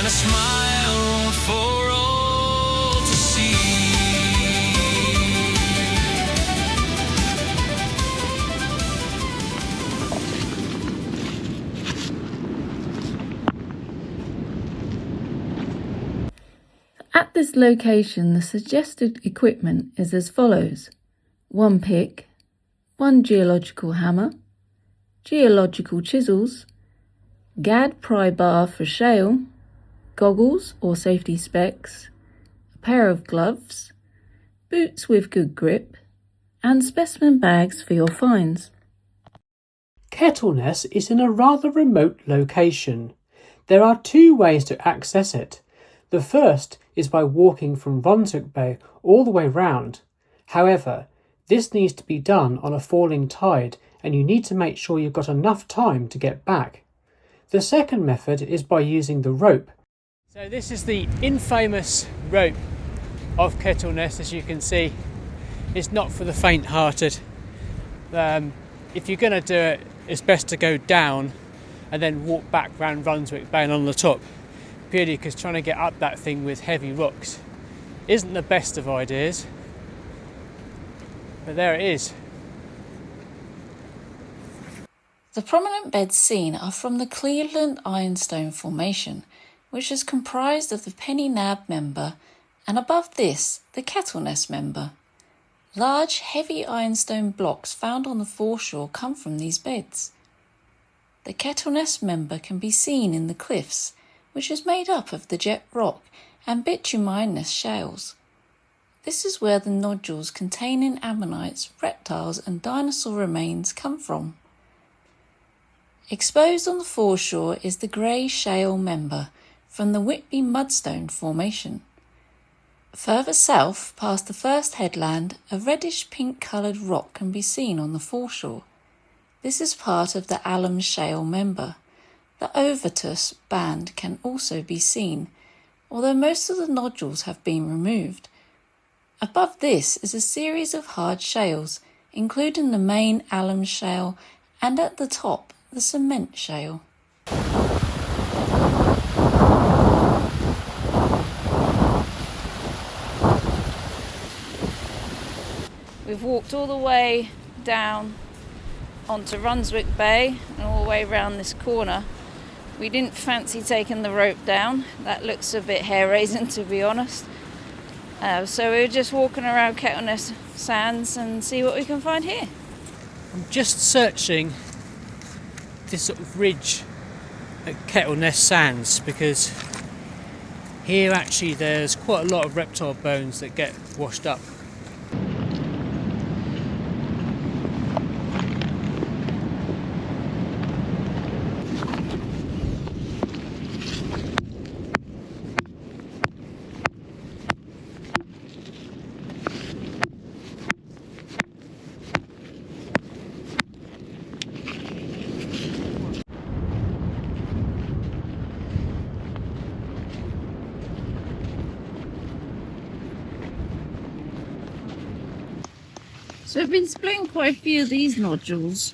and a smile for all to see. At this location, the suggested equipment is as follows: 1 pick, 1 geological hammer, geological chisels, gad pry bar for shale, goggles or safety specs, a pair of gloves, boots with good grip, and specimen bags for your finds. Kettleness is in a rather remote location. There are 2 ways to access it. The first is by walking from Brunswick Bay all the way round. However, this needs to be done on a falling tide and you need to make sure you've got enough time to get back. The second method is by using the rope. So this is the infamous rope of Kettleness, as you can see. It's not for the faint-hearted. If you're going to do it, it's best to go down and then walk back round Brunswick Bay and on the top. Purely because trying to get up that thing with heavy rocks isn't the best of ideas. But there it is. The prominent beds seen are from the Cleveland Ironstone Formation, which is comprised of the Penny Nab member and above this the Kettleness member. Large heavy ironstone blocks found on the foreshore come from these beds. The Kettleness member can be seen in the cliffs, which is made up of the jet rock and bituminous shales. This is where the nodules containing ammonites, reptiles and dinosaur remains come from. Exposed on the foreshore is the grey shale member from the Whitby Mudstone Formation. Further south, past the first headland, a reddish pink coloured rock can be seen on the foreshore. This is part of the alum shale member. The Overtus band can also be seen, although most of the nodules have been removed. Above this is a series of hard shales, including the main alum shale and at the top the cement shale. We've walked all the way down onto Brunswick Bay and all the way around this corner. We didn't fancy taking the rope down. That looks a bit hair-raising, to be honest. So we're just walking around Kettleness Sands and see what we can find here. I'm just searching this sort of ridge at Kettleness Sands because here actually there's quite a lot of reptile bones that get washed up. So I've been splitting quite a few of these nodules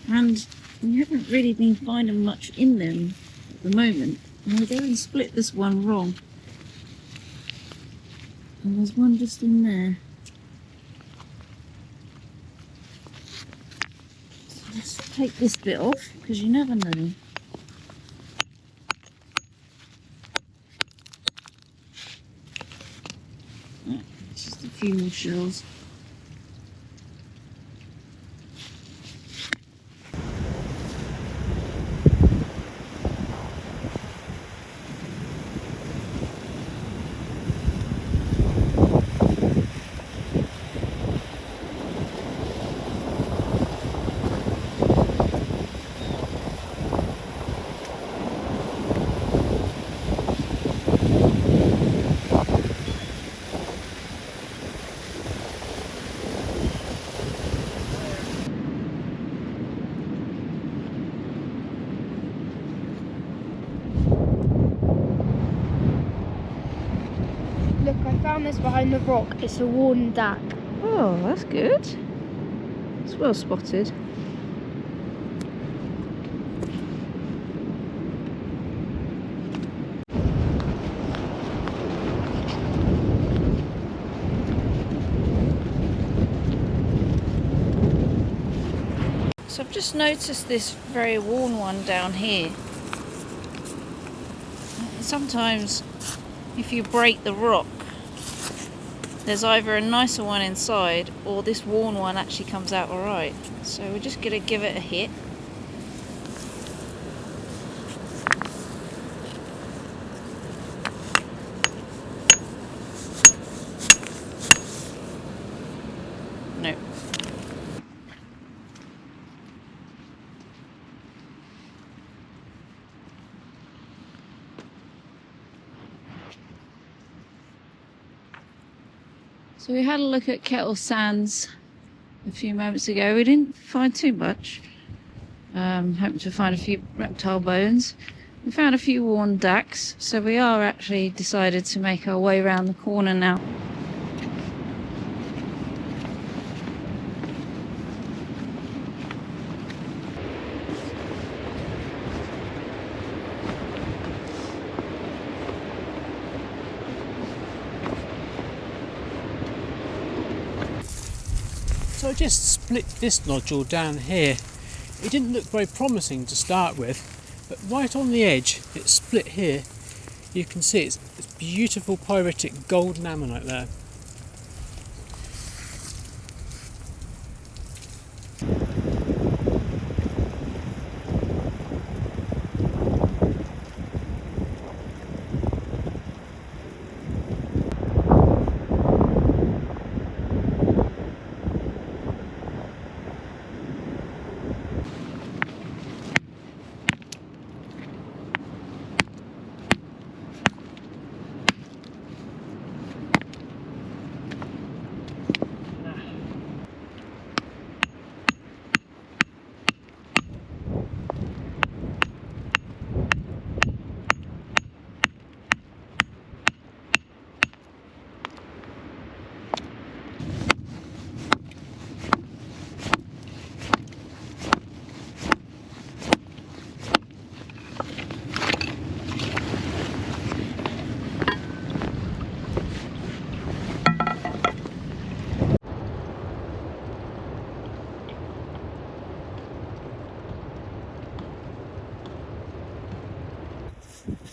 and we haven't really been finding much in them at the moment. And I've only split this one wrong. And there's one just in there. So let's take this bit off because you never know. Just a few more shells. Look, I found this behind the rock. It's a worn duck. Oh, that's good. It's well spotted. So I've just noticed this very worn one down here. Sometimes if you break the rock, there's either a nicer one inside or this worn one actually comes out alright. So we're just going to give it a hit. No. So we had a look at Kettle Sands a few moments ago. We didn't find too much. Hoping to find a few reptile bones. We found a few worn dacks, so we are actually decided to make our way around the corner now. So I just split this nodule down here. It didn't look very promising to start with, but right on the edge, it's split here. You can see it's beautiful pyritic golden ammonite there.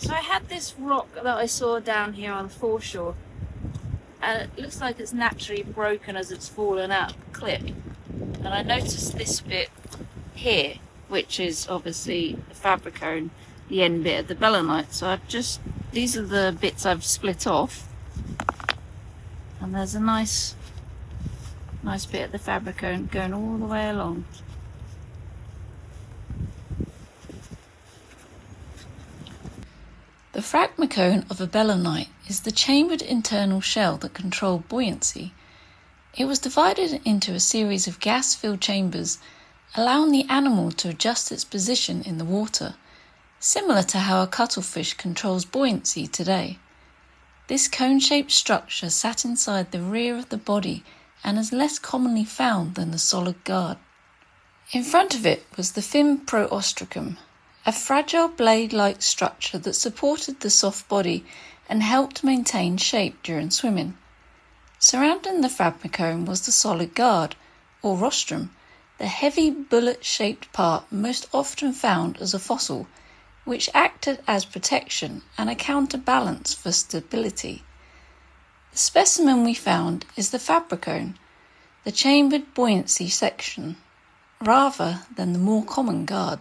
So I had this rock that I saw down here on the foreshore, and it looks like it's naturally broken as it's fallen out of the cliff. And I noticed this bit here, which is obviously the fabricone, the end bit of the belemnite. So these are the bits I've split off, and there's a nice bit of the fabricone going all the way along. The phragmocone of a belemnite is the chambered internal shell that controlled buoyancy. It was divided into a series of gas-filled chambers, allowing the animal to adjust its position in the water, similar to how a cuttlefish controls buoyancy today. This cone-shaped structure sat inside the rear of the body and is less commonly found than the solid guard. In front of it was the fin proostracum, a fragile blade-like structure that supported the soft body and helped maintain shape during swimming. Surrounding the phragmocone was the solid guard, or rostrum, the heavy bullet-shaped part most often found as a fossil, which acted as protection and a counterbalance for stability. The specimen we found is the fabricone, the chambered buoyancy section, rather than the more common guard.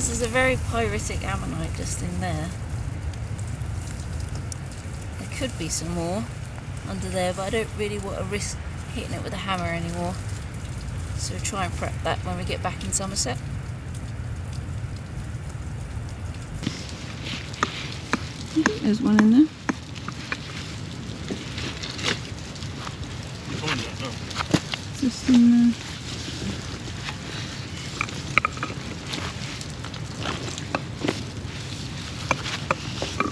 says there's a very pyritic ammonite just in there. There could be some more under there, but I don't really want to risk hitting it with a hammer anymore. So we'll try and prep that when we get back in Somerset. I think there's one in there. Just in there.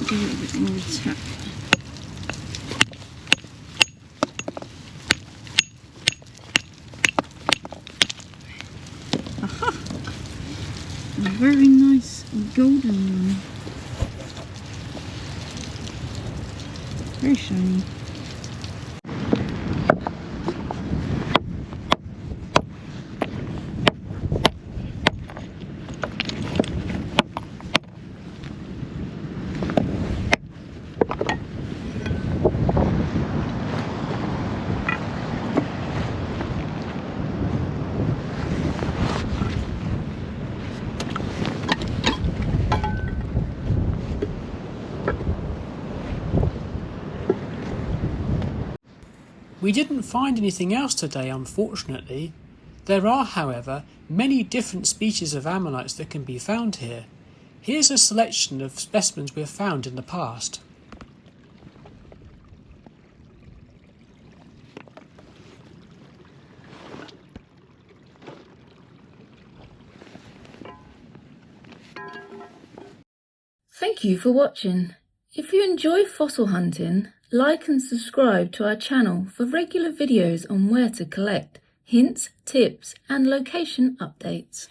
A little bit more attack. Aha! A very nice golden one. Very shiny. We didn't find anything else today, unfortunately. There are, however, many different species of ammonites that can be found here. Here's a selection of specimens we've found in the past. Thank you for watching. If you enjoy fossil hunting, like and subscribe to our channel for regular videos on where to collect, hints, tips and location updates.